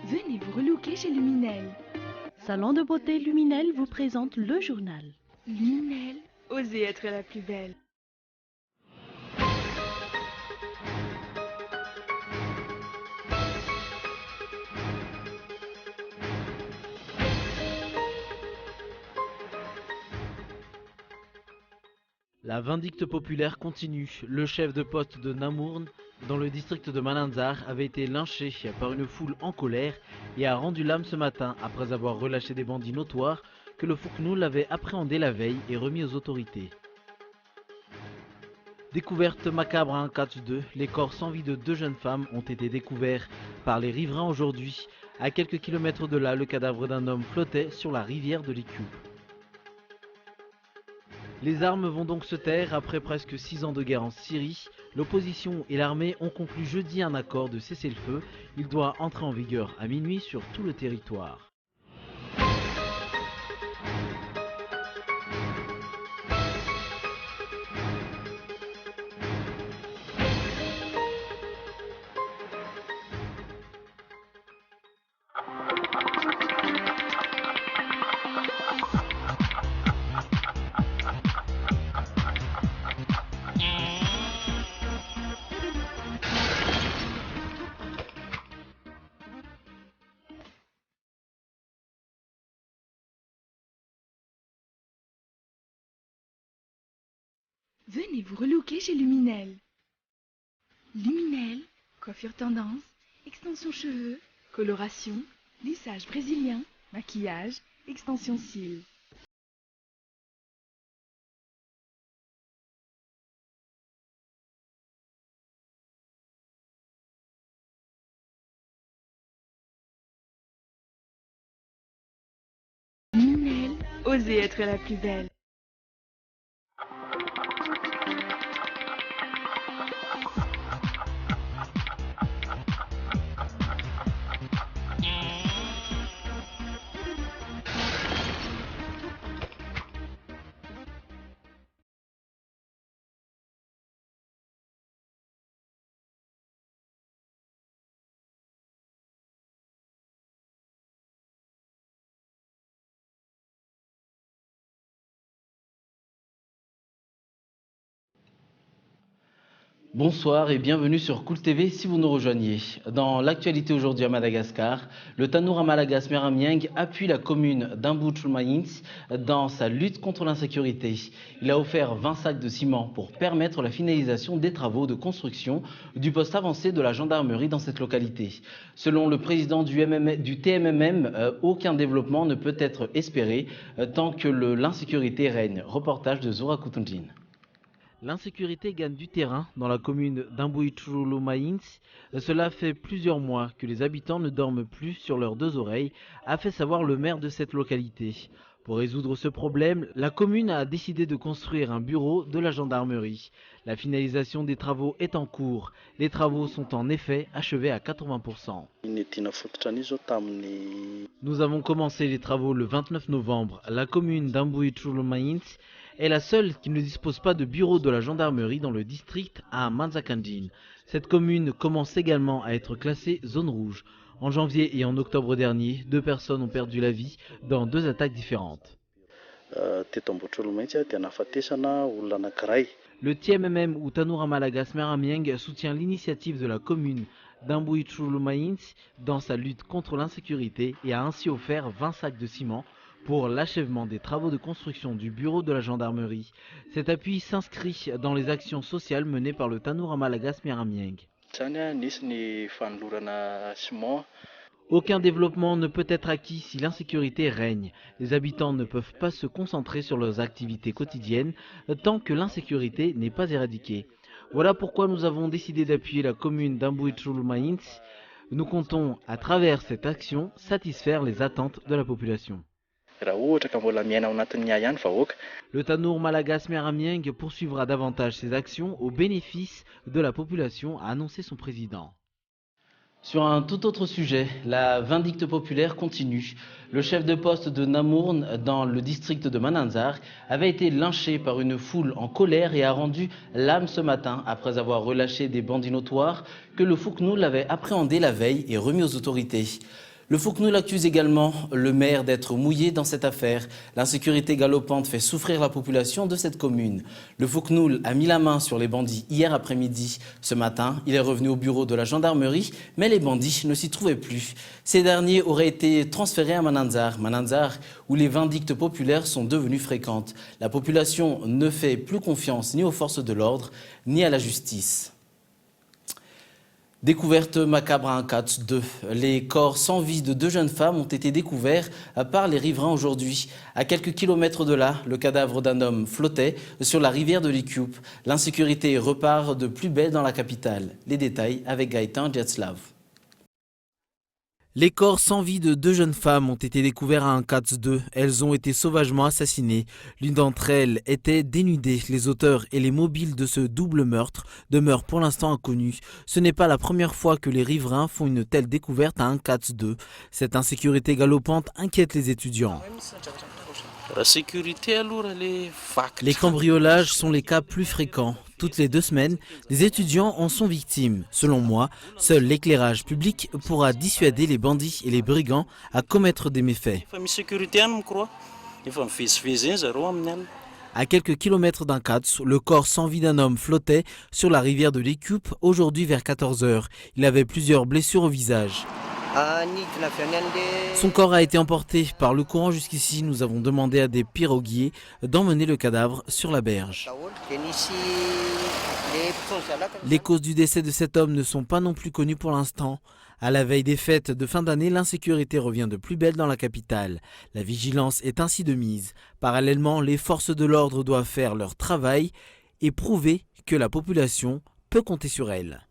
Venez vous relooker chez Luminel. Salon de beauté Luminel vous présente le journal. Luminel, osez être la plus belle. La vindicte populaire continue. Le chef de poste de Namourn, dans le district de Malanzar, avait été lynché par une foule en colère et a rendu l'âme ce matin après avoir relâché des bandits notoires que le Fouknoul avait appréhendés la veille et remis aux autorités. Découverte macabre à Ankatch 2, les corps sans vie de deux jeunes femmes ont été découverts par les riverains aujourd'hui. À quelques kilomètres de là, le cadavre d'un homme flottait sur la rivière de l'Ikioub. Les armes vont donc se taire après presque 6 ans de guerre en Syrie. L'opposition et l'armée ont conclu jeudi un accord de cessez-le-feu. Il doit entrer en vigueur à minuit sur tout le territoire. Venez vous relooker chez Luminel. Luminel, coiffure tendance, extension cheveux, coloration, lissage brésilien, maquillage, extension cils. Luminel, osez être la plus belle. Bonsoir et bienvenue sur Cool TV si vous nous rejoignez. Dans l'actualité aujourd'hui à Madagascar, le Tanoura Malagas Meramieng appuie la commune d'Amboutchoulmaïns dans sa lutte contre l'insécurité. Il a offert 20 sacs de ciment pour permettre la finalisation des travaux de construction du poste avancé de la gendarmerie dans cette localité. Selon le président du TMMM, aucun développement ne peut être espéré tant que l'insécurité règne. Reportage de Zora Koutoundjine. L'insécurité gagne du terrain dans la commune d'Amboutchoulmaïns. Cela fait plusieurs mois que les habitants ne dorment plus sur leurs deux oreilles, a fait savoir le maire de cette localité. Pour résoudre ce problème, la commune a décidé de construire un bureau de la gendarmerie. La finalisation des travaux est en cours. Les travaux sont en effet achevés à 80%. Nous avons commencé les travaux le 29 novembre. La commune d'Amboutchoulmaïns est la seule qui ne dispose pas de bureau de la gendarmerie dans le district à Manzakandjin. Cette commune commence également à être classée zone rouge. En janvier et en octobre dernier, 2 personnes ont perdu la vie dans 2 attaques différentes. Le TMMM ou Tanoura Malagas Meramieng soutient l'initiative de la commune d'Amboutchoulmaïns dans sa lutte contre l'insécurité et a ainsi offert 20 sacs de ciment pour l'achèvement des travaux de construction du bureau de la gendarmerie. Cet appui s'inscrit dans les actions sociales menées par le Tanoura Malagas Meramieng. Aucun développement ne peut être acquis si l'insécurité règne. Les habitants ne peuvent pas se concentrer sur leurs activités quotidiennes tant que l'insécurité n'est pas éradiquée. Voilà pourquoi nous avons décidé d'appuyer la commune d'Amboutchoulmaïns. Nous comptons, à travers cette action, satisfaire les attentes de la population. Le Tanour Malagas Meramieng poursuivra davantage ses actions au bénéfice de la population, a annoncé son président. Sur un tout autre sujet, la vindicte populaire continue. Le chef de poste de Namourn, dans le district de Malanzar, avait été lynché par une foule en colère et a rendu l'âme ce matin après avoir relâché des bandits notoires que le Fouknoul avait appréhendés la veille et remis aux autorités. Le Foucnoul accuse également le maire d'être mouillé dans cette affaire. L'insécurité galopante fait souffrir la population de cette commune. Le Foucnoul a mis la main sur les bandits hier après-midi. Ce matin, il est revenu au bureau de la gendarmerie, mais les bandits ne s'y trouvaient plus. Ces derniers auraient été transférés à Mananzar, où les vindictes populaires sont devenues fréquentes. La population ne fait plus confiance ni aux forces de l'ordre, ni à la justice. Découverte macabre à Ancats 2. Les corps sans vie de 2 jeunes femmes ont été découverts par les riverains aujourd'hui. À quelques kilomètres de là, le cadavre d'un homme flottait sur la rivière de l'Ikyup. L'insécurité repart de plus belle dans la capitale. Les détails avec Gaëtan Djetslav. Les corps sans vie de 2 jeunes femmes ont été découverts à Ancats 2. Elles ont été sauvagement assassinées. L'une d'entre elles était dénudée. Les auteurs et les mobiles de ce double meurtre demeurent pour l'instant inconnus. Ce n'est pas la première fois que les riverains font une telle découverte à Ancats 2. Cette insécurité galopante inquiète les étudiants. Les cambriolages sont les cas plus fréquents. Toutes les 2 semaines, des étudiants en sont victimes. Selon moi, seul l'éclairage public pourra dissuader les bandits et les brigands à commettre des méfaits. À quelques kilomètres d'Ancats, le corps sans vie d'un homme flottait sur la rivière de l'Ikyup aujourd'hui vers 14 h. Il avait plusieurs blessures au visage. Son corps a été emporté par le courant jusqu'ici. Nous avons demandé à des piroguiers d'emmener le cadavre sur la berge. Les causes du décès de cet homme ne sont pas non plus connues pour l'instant. À la veille des fêtes de fin d'année, l'insécurité revient de plus belle dans la capitale. La vigilance est ainsi de mise. Parallèlement, les forces de l'ordre doivent faire leur travail et prouver que la population peut compter sur elles.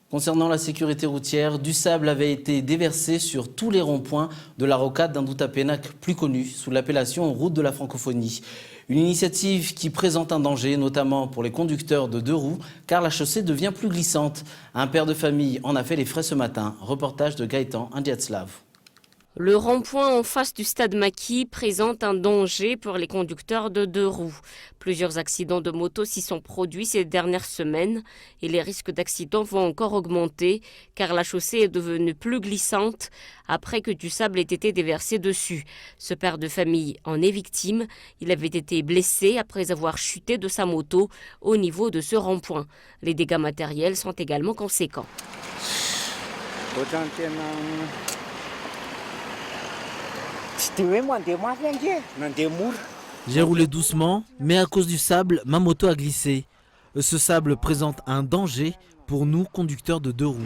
Concernant la sécurité routière, du sable avait été déversé sur tous les ronds-points de la rocade d'Indoutapenac, plus connue sous l'appellation route de la francophonie. Une initiative qui présente un danger, notamment pour les conducteurs de 2 roues, car la chaussée devient plus glissante. Un père de famille en a fait les frais ce matin. Reportage de Gaëtan Djetslav. Le rond-point en face du stade Maquis présente un danger pour les conducteurs de 2 roues. Plusieurs accidents de moto s'y sont produits ces dernières semaines et les risques d'accident vont encore augmenter car la chaussée est devenue plus glissante après que du sable ait été déversé dessus. Ce père de famille en est victime. Il avait été blessé après avoir chuté de sa moto au niveau de ce rond-point. Les dégâts matériels sont également conséquents. J'ai roulé doucement, mais à cause du sable, ma moto a glissé. Ce sable présente un danger pour nous, conducteurs de 2 roues.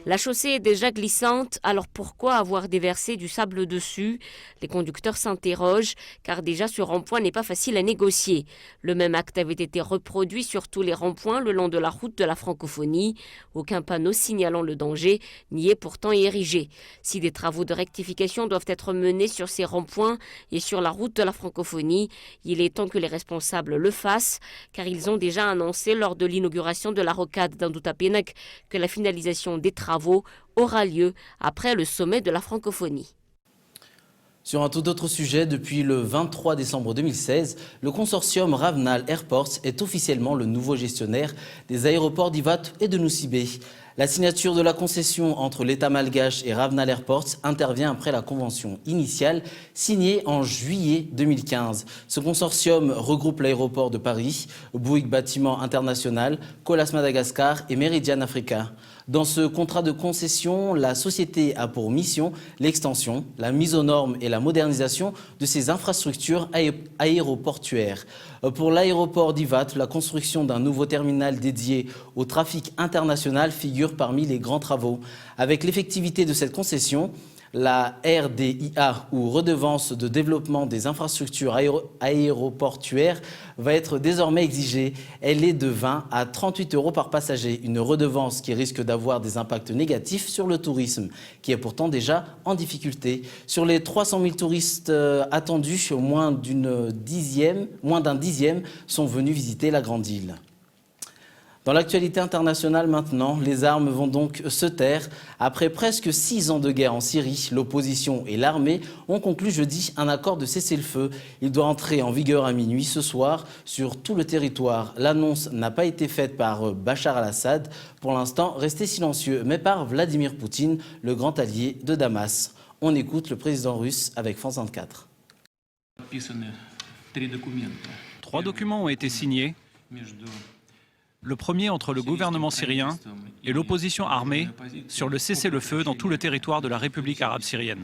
La chaussée est déjà glissante, alors pourquoi avoir déversé du sable dessus? Les conducteurs s'interrogent, car déjà ce rond-point n'est pas facile à négocier. Le même acte avait été reproduit sur tous les ronds-points le long de la route de la francophonie. Aucun panneau signalant le danger n'y est pourtant érigé. Si des travaux de rectification doivent être menés sur ces ronds-points et sur la route de la francophonie, il est temps que les responsables le fassent, car ils ont déjà annoncé lors de l'inauguration de la rocade d'Indoutapenac que la finalisation des travaux aura lieu après le sommet de la francophonie. Sur un tout autre sujet, depuis le 23 décembre 2016, le consortium Ravnal Airports est officiellement le nouveau gestionnaire des aéroports d'Ivat et de Nosibé. La signature de la concession entre l'État malgache et Ravnal Airports intervient après la convention initiale signée en juillet 2015. Ce consortium regroupe l'aéroport de Paris, Bouygues Bâtiment International, Colas Madagascar et Meridian Africa. Dans ce contrat de concession, la société a pour mission l'extension, la mise aux normes et la modernisation de ses infrastructures aéroportuaires. Pour l'aéroport d'Ivat, la construction d'un nouveau terminal dédié au trafic international figure parmi les grands travaux. Avec l'effectivité de cette concession, la RDIA, ou redevance de développement des infrastructures aéroportuaires, va être désormais exigée. Elle est de 20 à 38 € par passager, une redevance qui risque d'avoir des impacts négatifs sur le tourisme, qui est pourtant déjà en difficulté. Sur les 300 000 touristes attendus, moins d'un dixième sont venus visiter la Grande Île. Dans l'actualité internationale maintenant, les armes vont donc se taire. Après presque 6 ans de guerre en Syrie, l'opposition et l'armée ont conclu jeudi un accord de cessez-le-feu. Il doit entrer en vigueur à minuit ce soir sur tout le territoire. L'annonce n'a pas été faite par Bachar al-Assad, pour l'instant resté silencieux, mais par Vladimir Poutine, le grand allié de Damas. On écoute le président russe avec France 24. 3 documents ont été signés. Le premier entre le gouvernement syrien et l'opposition armée sur le cessez-le-feu dans tout le territoire de la République arabe syrienne.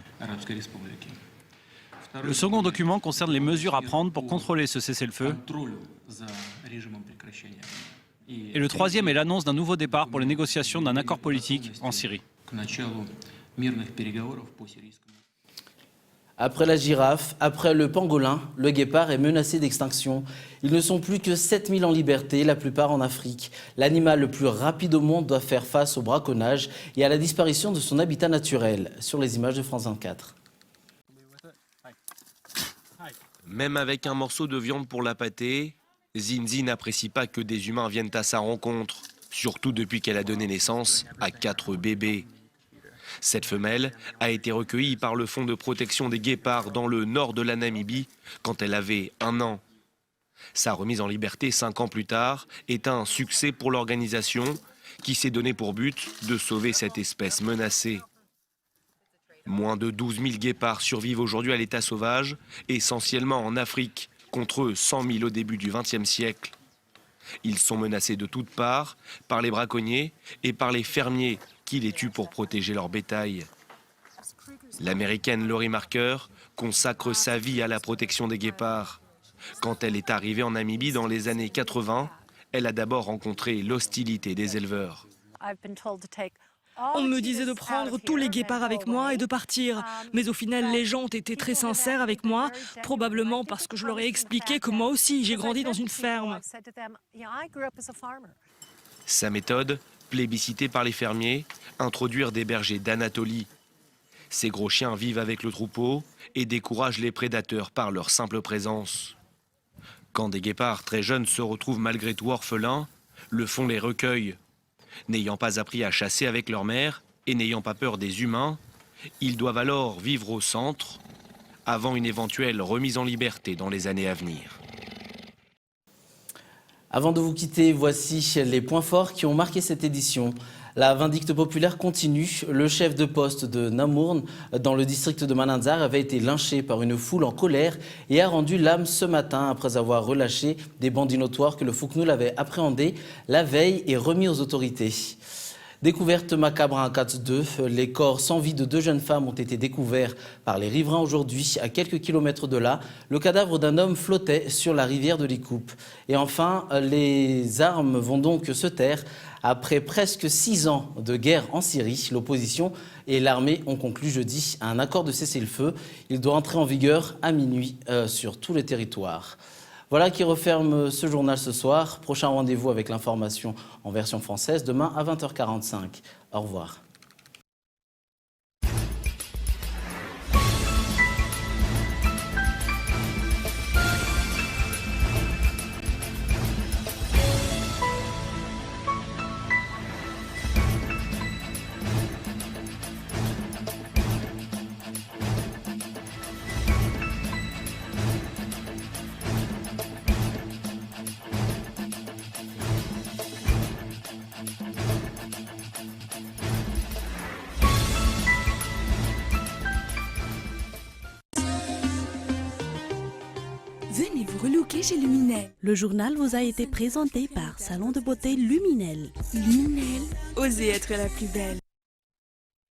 Le second document concerne les mesures à prendre pour contrôler ce cessez-le-feu. Et le troisième est l'annonce d'un nouveau départ pour les négociations d'un accord politique en Syrie. Après la girafe, après le pangolin, le guépard est menacé d'extinction. Ils ne sont plus que 7000 en liberté, la plupart en Afrique. L'animal le plus rapide au monde doit faire face au braconnage et à la disparition de son habitat naturel. Sur les images de France 24. Même avec un morceau de viande pour la pâtée, Zinzi n'apprécie pas que des humains viennent à sa rencontre, surtout depuis qu'elle a donné naissance à 4 bébés. Cette femelle a été recueillie par le Fonds de protection des guépards dans le nord de la Namibie quand elle avait 1 an. Sa remise en liberté 5 ans plus tard est un succès pour l'organisation qui s'est donné pour but de sauver cette espèce menacée. Moins de 12 000 guépards survivent aujourd'hui à l'état sauvage, essentiellement en Afrique, contre 100 000 au début du XXe siècle. Ils sont menacés de toutes parts par les braconniers et par les fermiers qui les tuent pour protéger leur bétail. L'américaine Laurie Marker consacre sa vie à la protection des guépards. Quand elle est arrivée en Namibie dans les années 80, elle a d'abord rencontré l'hostilité des éleveurs. On me disait de prendre tous les guépards avec moi et de partir. Mais au final, les gens ont été très sincères avec moi, probablement parce que je leur ai expliqué que moi aussi, j'ai grandi dans une ferme. Sa méthode, plébiscitée par les fermiers, introduire des bergers d'Anatolie. Ces gros chiens vivent avec le troupeau et découragent les prédateurs par leur simple présence. Quand des guépards très jeunes se retrouvent malgré tout orphelins, le fond les recueille. N'ayant pas appris à chasser avec leur mère et n'ayant pas peur des humains, ils doivent alors vivre au centre avant une éventuelle remise en liberté dans les années à venir. Avant de vous quitter, voici les points forts qui ont marqué cette édition. La vindicte populaire continue. Le chef de poste de Namourne, dans le district de Mananzar, avait été lynché par une foule en colère et a rendu l'âme ce matin après avoir relâché des bandits notoires que le Fouknoul avait appréhendés la veille et remis aux autorités. Découverte macabre à Ankats 2, les corps sans vie de 2 jeunes femmes ont été découverts par les riverains aujourd'hui. À quelques kilomètres de là, le cadavre d'un homme flottait sur la rivière de l'Ikoupe. Et enfin, les armes vont donc se taire. Après presque 6 ans de guerre en Syrie, l'opposition et l'armée ont conclu jeudi un accord de cessez-le-feu. Il doit entrer en vigueur à minuit sur tout le territoire. Voilà qui referme ce journal ce soir. Prochain rendez-vous avec l'information en version française demain à 20h45. Au revoir. Venez vous relooker chez Luminel. Le journal vous a été présenté par Salon de beauté Luminel. Luminel, osez être la plus belle.